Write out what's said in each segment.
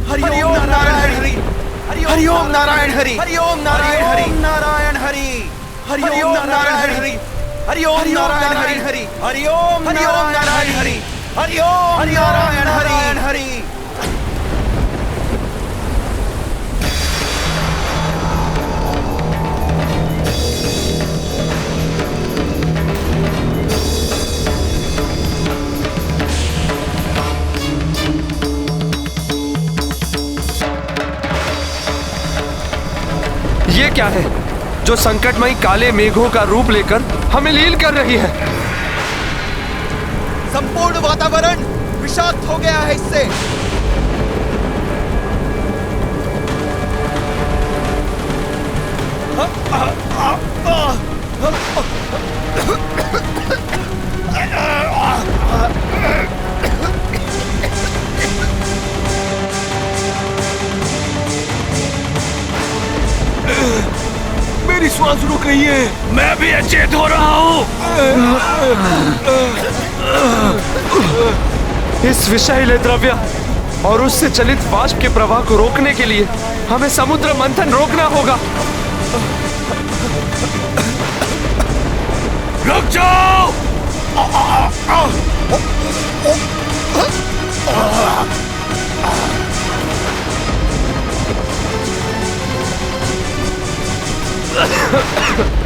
हरि ओम नारायण हरि, हरि ओम नारायण हरि, हरि ओम नारायण हरि, नारायण हरि, हरि ओम नारायण हरि, हरि ओम नारायण हरि, हरि ओम नारायण हरि, हरि ओम नारायण हरि। ये क्या है जो संकटमयी काले मेघों का रूप लेकर हमें लील कर रही है? संपूर्ण वातावरण विषाक्त हो गया है इससे। मेरी श्वास रुक रही है। मैं भी अचेत हो रहा हूँ। इस विषैले द्रव्य और उससे चलित वाष्प के प्रवाह को रोकने के लिए हमें समुद्र मंथन रोकना होगा। रुक जाओ।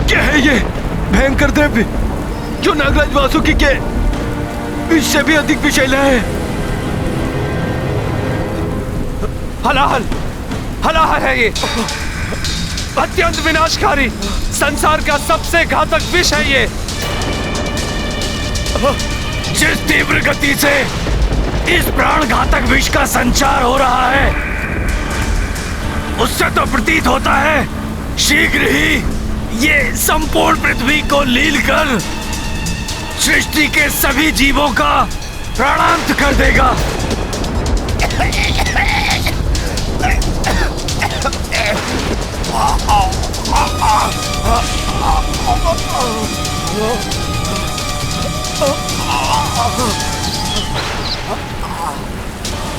क्या है ये भयंकर द्रव्य जो नागराज वासुकी के इससे भी अधिक विषैला है? हलाहल, हलाहल है ये। अत्यंत विनाशकारी, संसार का सबसे घातक विष है ये। जिस तीव्र गति से इस प्राण घातक विष का संचार हो रहा है, उससे तो प्रतीत होता है शीघ्र ही ये संपूर्ण पृथ्वी को लील कर सृष्टि के सभी जीवों का प्राणांत कर देगा।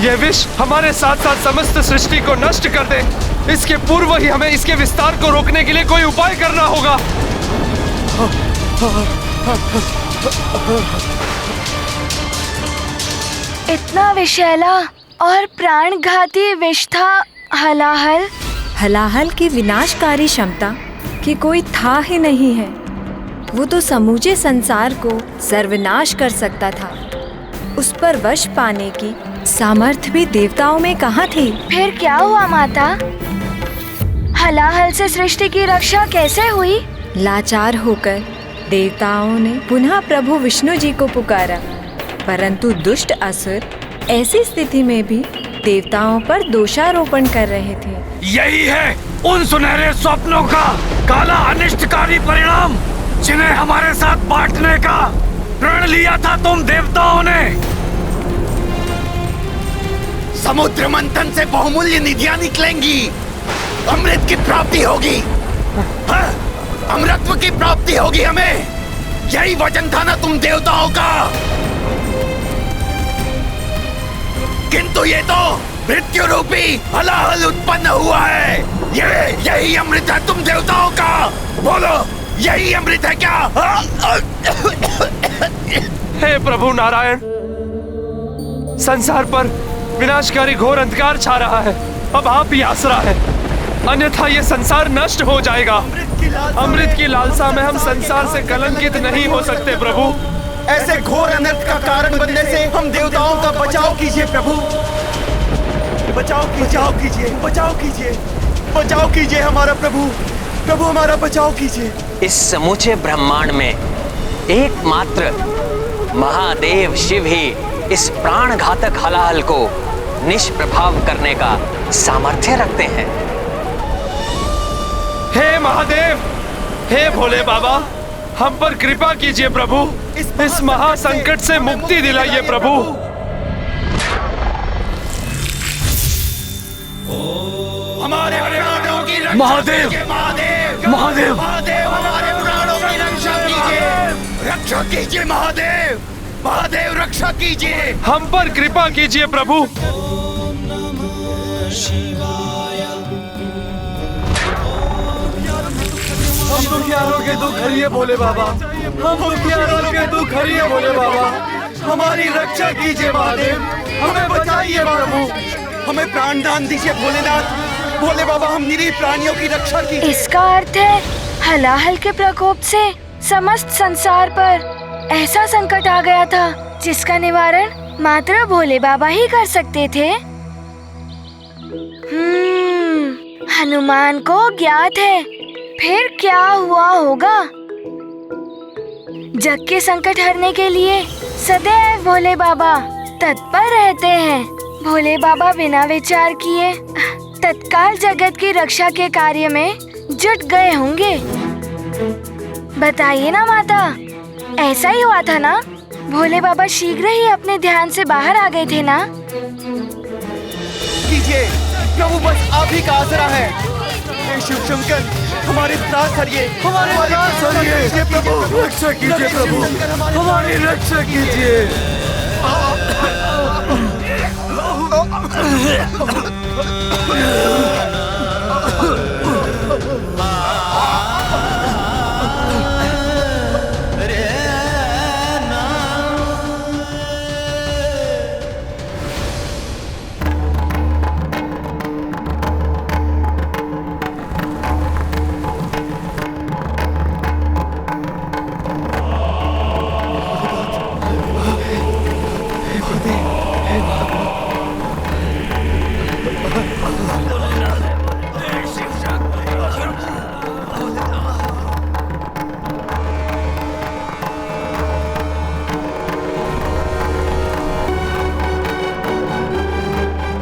यह विष हमारे साथ साथ समस्त सृष्टि को नष्ट कर दे, इसके पूर्व ही हमें इसके विस्तार को रोकने के लिए कोई उपाय करना होगा। इतना विषैला और प्राणघाती विष था हलाहल। हलाहल की विनाशकारी क्षमता की कोई था ही नहीं है। वो तो समूचे संसार को सर्वनाश कर सकता था। उस पर वश पाने की सामर्थ्य भी देवताओं में कहाँ थी? फिर क्या हुआ माता? हलाहल से सृष्टि की रक्षा कैसे हुई? लाचार होकर देवताओं ने पुनः प्रभु विष्णु जी को पुकारा, परंतु दुष्ट असुर ऐसी स्थिति में भी देवताओं पर दोषारोपण कर रहे थे। यही है उन सुनहरे स्वप्नों का काला अनिष्टकारी परिणाम जिन्हें हमारे साथ बांटने का प्रण लिया था तुम देवताओं ने। समुद्र मंथन से बहुमूल्य निधियां निकलेंगी, अमृत की प्राप्ति होगी, अमृतत्व की प्राप्ति होगी हमें। यही वचन था ना तुम देवताओं का। किंतु ये तो मृत्यु रूपी हलाहल उत्पन्न हुआ है। यही अमृत है तुम देवताओं का। बोलो, यही अमृत है क्या? हे प्रभु नारायण, संसार पर विनाशकारी घोर अंधकार छा रहा है। अब आप ही आसरा है, अन्यथा ये संसार नष्ट हो जाएगा। अमृत की लालसा में हम संसार से कलंकित नहीं हो सकते प्रभु। ऐसे घोर अनर्थ का कारण बनने से हम देवताओं का बचाव कीजिए प्रभु। बचाव कीजिए, बचाव कीजिए, बचाव कीजिए हमारा प्रभु। प्रभु हमारा बचाव कीजिए। इस समूचे ब्रह्मांड में एकमात्र महादेव शिव ही इस प्राण घातक हलाहल को निष्प्रभाव करने का सामर्थ्य रखते हैं। हे महादेव, हे भोले बाबा, हम पर कृपा कीजिए प्रभु। इस महासंकट से मुक्ति दिलाइए प्रभु। हमारे प्राणों की रक्षा महादेव, कीजिए, महादेव, महादेव, महादेव, हमारे प्राणों की रक्षा कीजिए, रक्षा कीजिए महादेव, महादेव रक्षा कीजिए। हम पर कृपा कीजिए प्रभु। हम दुखियारों के दुख हरिए भोले बाबा, हम दुखियारों के दुख हरिए भोले बाबा, हमारी रक्षा कीजिए महादेव, हमें बचाइए प्रभु, हमें प्राण दान दीजिए भोलेनाथ। भोले बाबा, हम निरीह प्राणियों की रक्षा कीजिए। इसका अर्थ है हलाहल के प्रकोप से समस्त संसार पर ऐसा संकट आ गया था जिसका निवारण मात्र भोले बाबा ही कर सकते थे। हनुमान को ज्ञात है फिर क्या हुआ होगा। जग के संकट हरने के लिए सदैव भोले बाबा तत्पर रहते हैं। भोले बाबा बिना विचार किए तत्काल जगत की रक्षा के कार्य में जुट गए होंगे। बताइए ना माता, ऐसा ही हुआ था ना? भोले बाबा शीघ्र ही अपने ध्यान से बाहर आ गए थे ना? कीजिए प्रभु, बस आप ही का आसरा है। हे शिव शंकर, हमारे त्रास हरिए, हमारे त्रास हरिए प्रभु, रक्षा कीजिए प्रभु, हमारी रक्षा कीजिए।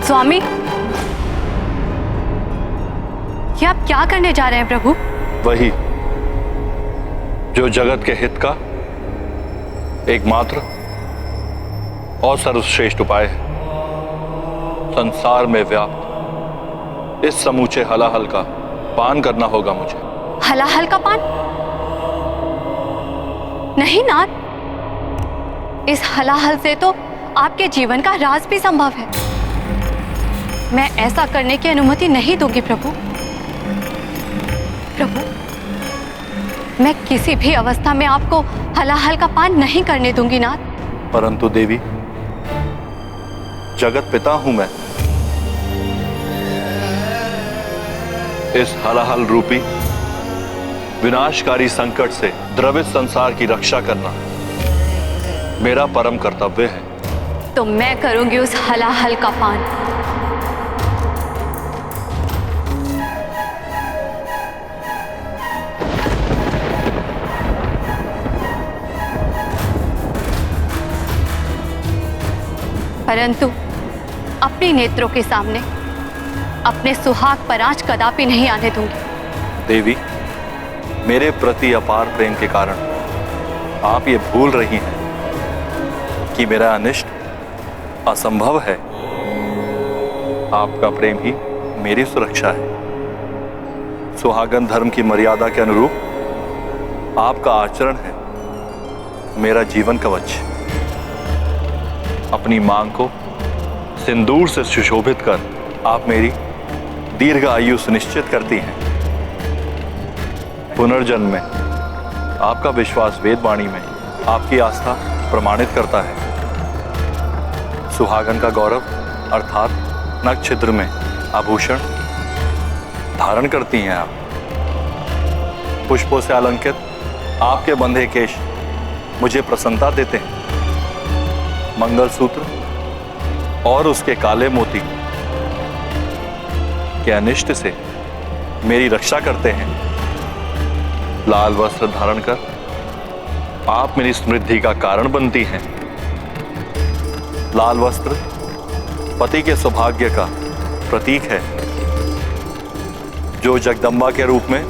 स्वामी, ये आप क्या करने जा रहे हैं प्रभु? वही जो जगत के हित का एकमात्र और सर्वश्रेष्ठ उपाय है। संसार में व्याप्त इस समूचे हलाहल का पान करना होगा मुझे। हलाहल का पान? नहीं नाथ, इस हलाहल से तो आपके जीवन का राज भी संभव है। मैं ऐसा करने की अनुमति नहीं दूंगी प्रभु। प्रभु, मैं किसी भी अवस्था में आपको हलाहल का पान नहीं करने दूंगी नाथ। परंतु देवी, जगत पिता हूं मैं। इस हलाहल रूपी विनाशकारी संकट से द्रवित संसार की रक्षा करना मेरा परम कर्तव्य है। तो मैं करूंगी उस हलाहल का पान। परंतु अपने नेत्रों के सामने अपने सुहाग पर आंच कदापि नहीं आने दूंगी। देवी, मेरे प्रति अपार प्रेम के कारण आप ये भूल रही हैं कि मेरा अनिष्ट असंभव है। आपका प्रेम ही मेरी सुरक्षा है। सुहागन धर्म की मर्यादा के अनुरूप आपका आचरण है मेरा जीवन कवच। अपनी मांग को सिंदूर से सुशोभित कर आप मेरी दीर्घ आयु सुनिश्चित करती हैं। पुनर्जन्म में आपका विश्वास वेदवाणी में आपकी आस्था प्रमाणित करता है। सुहागन का गौरव अर्थात नख छिद्र में आभूषण धारण करती हैं आप। पुष्पों से अलंकृत आपके बंधे केश मुझे प्रसन्नता देते हैं। मंगलसूत्र और उसके काले मोती के अनिष्ट से मेरी रक्षा करते हैं। लाल वस्त्र धारण कर आप मेरी समृद्धि का कारण बनती हैं। लाल वस्त्र पति के सौभाग्य का प्रतीक है जो जगदम्बा के रूप में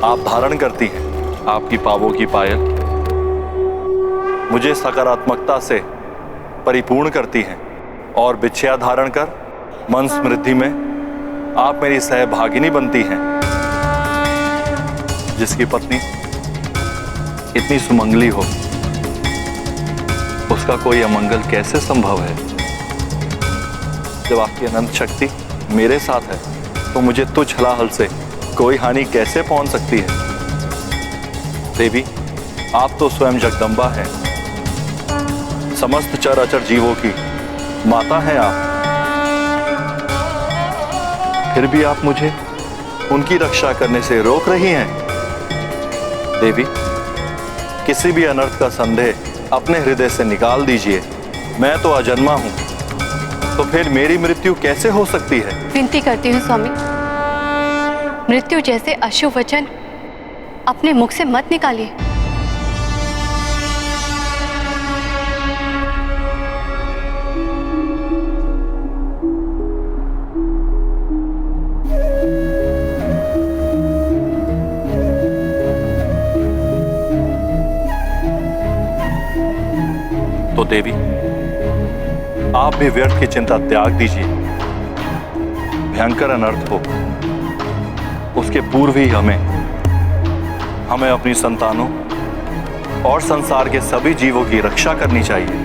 आप धारण करती हैं। आपकी पावों की पायल मुझे सकारात्मकता से परिपूर्ण करती हैं और बिछिया धारण कर मन समृद्धि में आप मेरी सहभागिनी बनती हैं। जिसकी पत्नी इतनी सुमंगली हो उसका कोई अमंगल कैसे संभव है। जब आप आपकी अनंत शक्ति मेरे साथ है तो मुझे तुच्छ हलाहल से कोई हानि कैसे पहुंच सकती है? देवी, आप तो स्वयं जगदम्बा हैं, समस्त चराचर जीवों की माता हैं आप। फिर भी आप मुझे उनकी रक्षा करने से रोक रही हैं। देवी, किसी भी अनर्थ का संदेह अपने हृदय से निकाल दीजिए। मैं तो अजन्मा हूं, तो फिर मेरी मृत्यु कैसे हो सकती है? विनती करती हूँ स्वामी, मृत्यु जैसे अशुभ वचन अपने मुख से मत निकालिए। तो देवी, आप भी व्यर्थ की चिंता त्याग दीजिए। भयंकर अनर्थ हो उसके पूर्व ही हमें अपनी संतानों और संसार के सभी जीवों की रक्षा करनी चाहिए।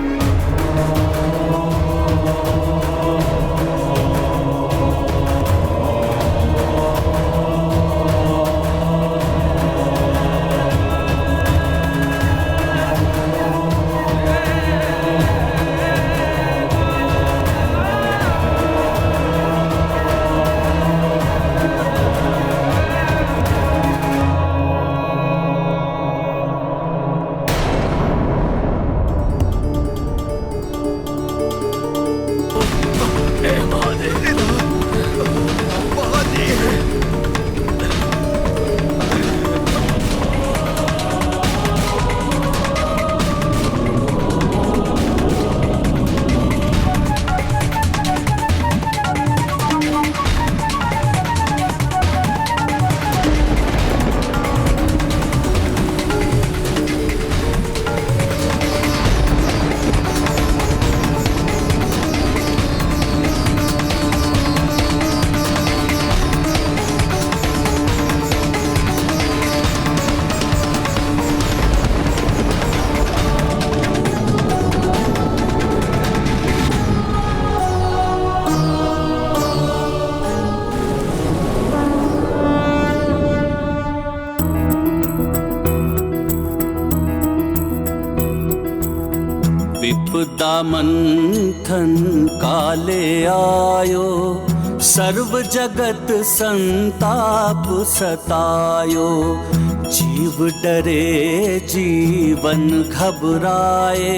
विपदा मंथन काले आयो, सर्व जगत संताप सतायो। जीव डरे जीवन घबराए,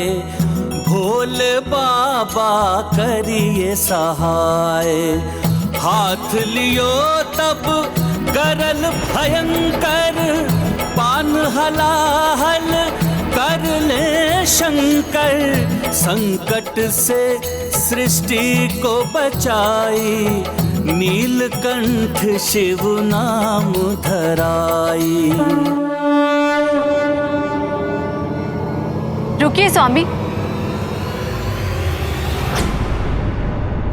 भोले बाबा करिए सहाय। हाथ लियो तब गरल भयंकर, पान हलाहल कर ले शंकर। संकट से सृष्टि को बचाई, नीलकंठ शिव नाम धराई। रुकिए स्वामी,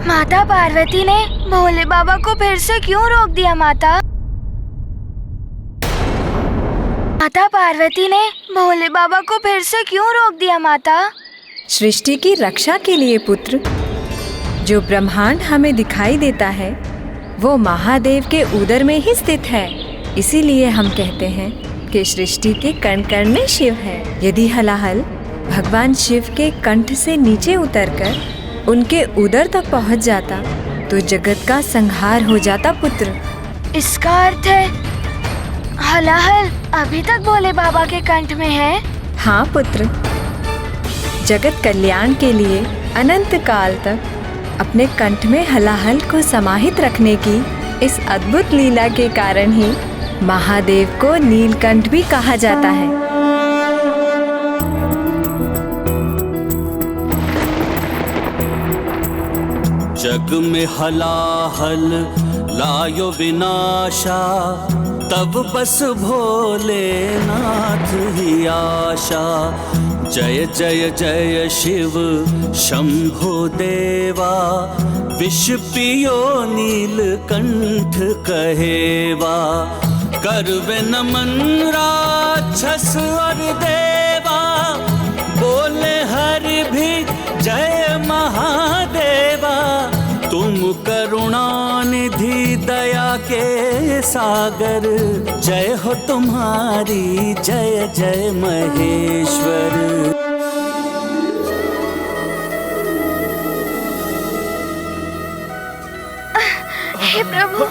माता पार्वती ने भोले बाबा को फिर से क्यों रोक दिया? माता पार्वती ने भोले बाबा को फिर से क्यों रोक दिया माता? सृष्टि की रक्षा के लिए पुत्र। जो ब्रह्मांड हमें दिखाई देता है वो महादेव के उदर में ही स्थित है। इसीलिए हम कहते हैं कि सृष्टि के कण कण में शिव है। यदि हलाहल भगवान शिव के कंठ से नीचे उतरकर उनके उदर तक पहुंच जाता तो जगत का संहार हो जाता पुत्र। इसका अर्थ है हलाहल अभी तक भोले बाबा के कंठ में है? हाँ पुत्र, जगत कल्याण के लिए अनंत काल तक अपने कंठ में हलाहल को समाहित रखने की इस अद्भुत लीला के कारण ही महादेव को नीलकंठ भी कहा जाता है। जग में हलाहल लायो विनाशा, तब बस भोलेनाथ ही आशा। जय जय जय शिव शंभो देवा, विष पियो नीलकंठ कहेवा। करवे नमन राक्षस और देवा, बोले हरि भी जय महादेवा। तुम करुणानिधि दया के सागर, जय हो तुम्हारी जय जय महेश्वर। हे प्रभु,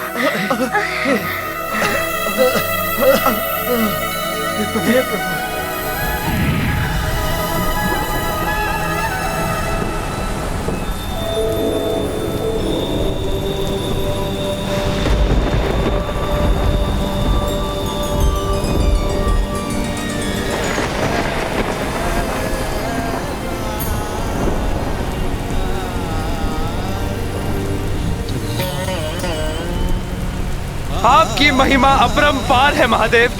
आपकी महिमा अपरंपार है महादेव।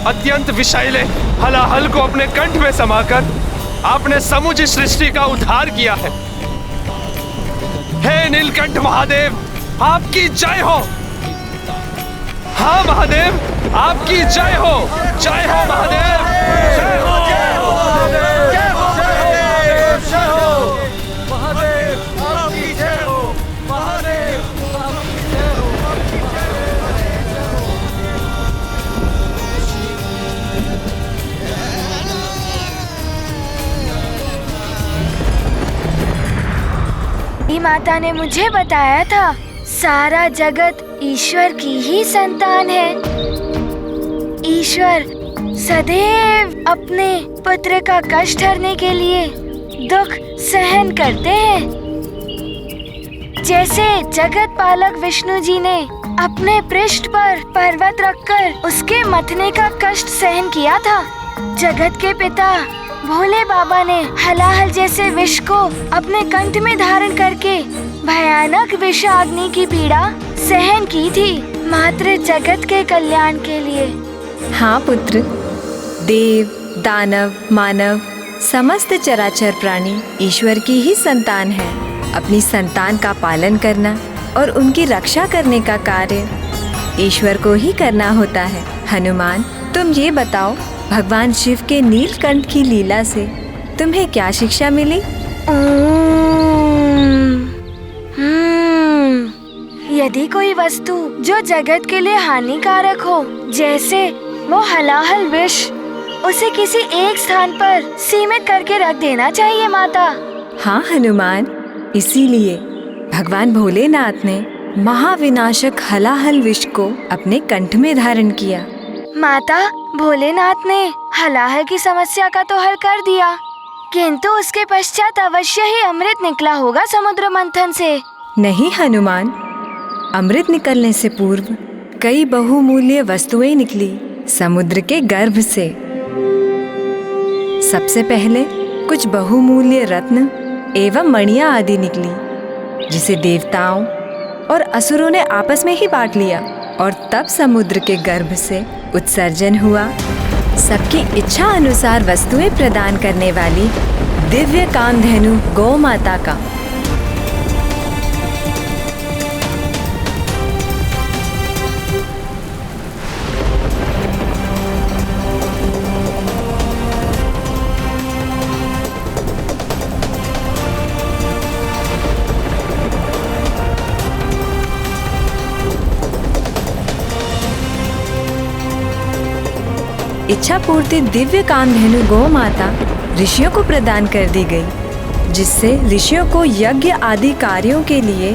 अत्यंत विषैले हलाहल को अपने कंठ में समाकर आपने समूची सृष्टि का उद्धार किया है। हे नीलकंठ महादेव, आपकी जय हो। हाँ महादेव, आपकी जय हो। जय हो महादेव, जय हो, जय हो महादेव, जय हो महादेव, जय हो महादेव, आपकी जय हो महादेव, आपकी जय हो। माता ने मुझे बताया था सारा जगत ईश्वर की ही संतान है। ईश्वर सदैव अपने पुत्र का कष्ट हरने के लिए दुख सहन करते हैं। जैसे जगत पालक विष्णु जी ने अपने पृष्ठ पर पर्वत रखकर उसके मथने का कष्ट सहन किया था, जगत के पिता भोले बाबा ने हलाहल जैसे विष को अपने कंठ में धारण करके भयानक विषाग्नि की पीड़ा सहन की थी, मात्र जगत के कल्याण के लिए। हाँ पुत्र, देव दानव मानव समस्त चराचर प्राणी ईश्वर की ही संतान है। अपनी संतान का पालन करना और उनकी रक्षा करने का कार्य ईश्वर को ही करना होता है। हनुमान, तुम ये बताओ, भगवान शिव के नीलकंठ की लीला से तुम्हें क्या शिक्षा मिली? यदि कोई वस्तु जो जगत के लिए हानिकारक हो, जैसे वो हलाहल विष, उसे किसी एक स्थान पर सीमित करके रख देना चाहिए माता। हाँ हनुमान, इसीलिए भगवान भोलेनाथ ने महाविनाशक हलाहल विष को अपने कंठ में धारण किया। माता, भोलेनाथ ने हलाहल की समस्या का तो हल कर दिया, किंतु उसके पश्चात अवश्य ही अमृत निकला होगा समुद्र मंथन से। नहीं हनुमान, अमृत निकलने से पूर्व कई बहुमूल्य वस्तुएं निकली समुद्र के गर्भ से। सबसे पहले कुछ बहुमूल्य रत्न एवं मणियां आदि निकली, जिसे देवताओं और असुरों ने आपस में ही बांट लिया और तब समुद्र के गर्भ से उत्सर्जन हुआ सबकी इच्छा अनुसार वस्तुएं प्रदान करने वाली दिव्य कामधेनु गौ माता का। इच्छा पूर्ति दिव्य कामधेनु गौ माता ऋषियों को प्रदान कर दी गई, जिससे ऋषियों को यज्ञ आदि कार्यों के लिए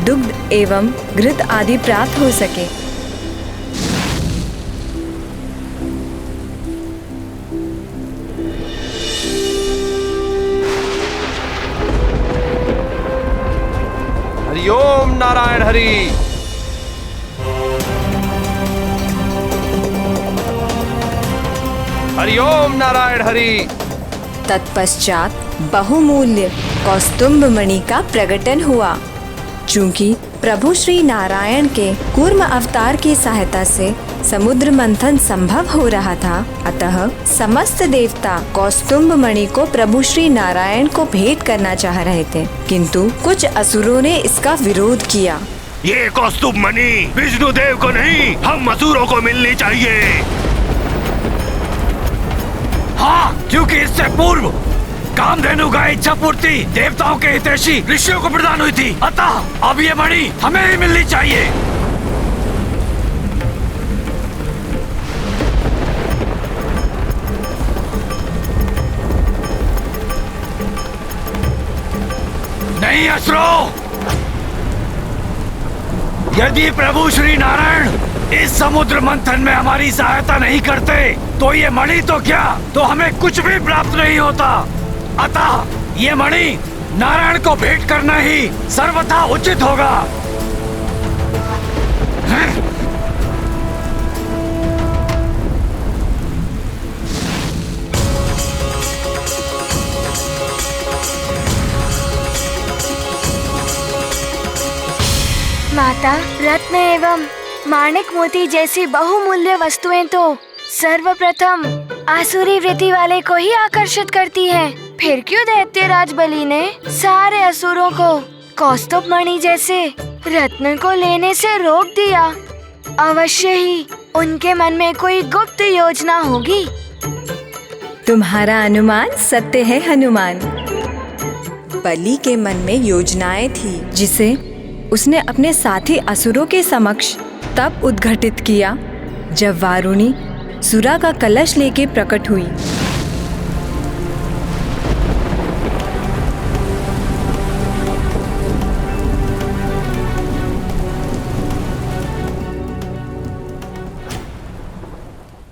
दुग्ध एवं घृत आदि प्राप्त हो सके। हरि ओम नारायण हरि। हरि ओम नारायण हरि। तत्पश्चात बहुमूल्य कौस्तुभ मणि का प्रकटन हुआ। चूंकि प्रभु श्री नारायण के कूर्म अवतार की सहायता से समुद्र मंथन संभव हो रहा था, अतः समस्त देवता कौस्तुभ मणि को प्रभु श्री नारायण को भेंट करना चाह रहे थे, किंतु कुछ असुरों ने इसका विरोध किया। ये कौस्तुभ मणि विष्णु देव को नहीं, हम असुरों को मिलनी चाहिए। हाँ, क्योंकि इससे पूर्व कामधेनु का इच्छा पूर्ति देवताओं के हितैषी ऋषियों को प्रदान हुई थी, अतः अब ये मणि हमें ही मिलनी चाहिए। नहीं असुरों, यदि प्रभु श्री नारायण इस समुद्र मंथन में हमारी सहायता नहीं करते तो ये मणि तो क्या, तो हमें कुछ भी प्राप्त नहीं होता। अतः ये मणि नारायण को भेंट करना ही सर्वथा उचित होगा। माता, रत्न एवं माणिक मोती जैसी बहुमूल्य वस्तुएं तो सर्वप्रथम आसुरी वृत्ति वाले को ही आकर्षित करती हैं। फिर क्यों दैत्यराज बलि ने सारे असुरों को कौस्तुभ मणि जैसे रत्न को लेने से रोक दिया? अवश्य ही उनके मन में कोई गुप्त योजना होगी। तुम्हारा अनुमान सत्य है हनुमान। बलि के मन में योजनाएं थी जिसे उसने अपने साथी असुरों के समक्ष तब उद्घटित किया जब वारुणी सुरा का कलश लेके प्रकट हुई।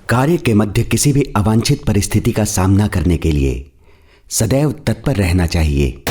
कार्य के मध्य किसी भी अवांछित परिस्थिति का सामना करने के लिए सदैव तत्पर रहना चाहिए।